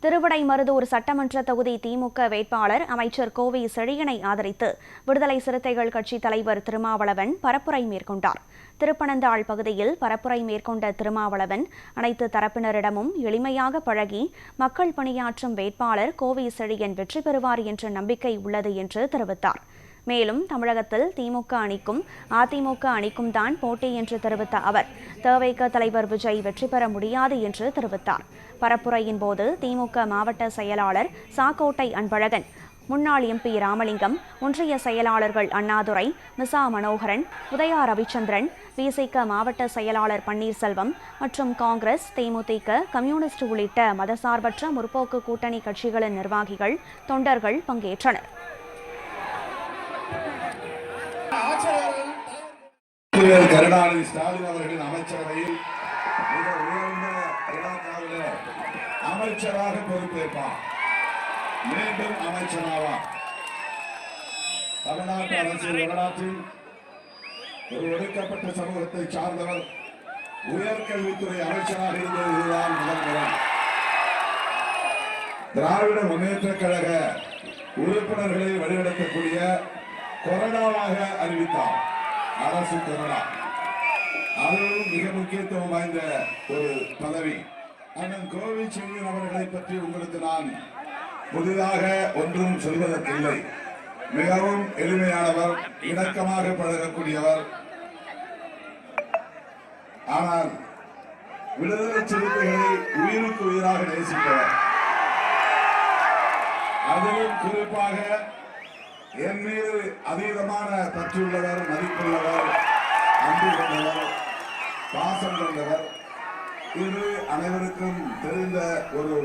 திருவிடைமருதூர் சட்டமன்ற தொகுதி திமுக வேட்பாளர் அமைச்சர் கோவை செழியனை ஆதரித்து விடுதலை சிறுத்தைகள் கட்சித் தலைவர் திருமாவளவன் பரப்புரை மேற்கொண்டார். திருப்பனந்தாள் பகுதியில் பரப்புரை மேற்கொண்ட திருமாவளவன் அனைத்து தரப்பினரிடமும் எளிமையாக பழகி மக்கள் பணியாற்றும் வேட்பாளர் கோவை செழியன் வெற்றி பெறுவார் என்ற நம்பிக்கை உள்ளது என்று தெரிவித்தார். மேலும் தமிழகத்தில் திமுக அணிக்கும் அதிமுக அணிக்கும் தான் போட்டி என்று தெரிவித்த அவர் தவிக தலைவர் விஜய் வெற்றி பெற முடியாது என்று தெரிவித்தார். பரப்புரையின் போது திமுக மாவட்ட செயலாளர் சாக்கோட்டை அன்பழகன், முன்னாள் எம்பி ராமலிங்கம், ஒன்றிய செயலாளர்கள் அண்ணாதுரை, மிசா மனோகரன், உதயா ரவிச்சந்திரன், விசிக மாவட்ட செயலாளர் பன்னீர்செல்வம் மற்றும் காங்கிரஸ், தேமுதிக, கம்யூனிஸ்ட் உள்ளிட்ட மதசார்பற்ற முற்போக்கு கூட்டணி கட்சிகளின் நிர்வாகிகள், தொண்டர்கள் பங்கேற்றனர். கருணாநிதி ஸ்டாலின் அவர்களின் அமைச்சரவையில் மிக உயர்ந்த இலாக்காவிலே அமைச்சராக பொறுப்பேற்பார். மீண்டும் அமைச்சராவார். தமிழ்நாட்டு அரசியல் வரலாற்றில் ஒரு ஒடுக்கப்பட்ட சமூகத்தை சார்ந்தவர் உயர்கல்வித்துறை அமைச்சராக இருந்தது இதுதான் முதல் முறை. திராவிட முன்னேற்ற கழக உறுப்பினர்களை வழிநடத்தக்கூடிய கொறடாவாக அறிவித்தார். அரசு கொறடா, அதுவும் மிக முக்கியத்துவம் வாய்ந்த ஒரு பதவி. அண்ணன் கோவை செழியன் அவர்களை பற்றி உங்களுக்கு நான் புதிதாக ஒன்றும் சொல்வதற்கில்லை. மிகவும் எளிமையானவர், இணக்கமாக பழகக்கூடியவர். ஆனால் விடுதலை சிறுத்தைகளை உயிருக்கு உயிராக நேசிப்பவர். அதிலும் குறிப்பாக என் மீது அதீதமான பற்றுள்ளவர், மதிப்புள்ளவர், அன்பு கொண்டவர், பாசம் கொண்டவர். இது அனைவருக்கும் தெரிந்த ஒரு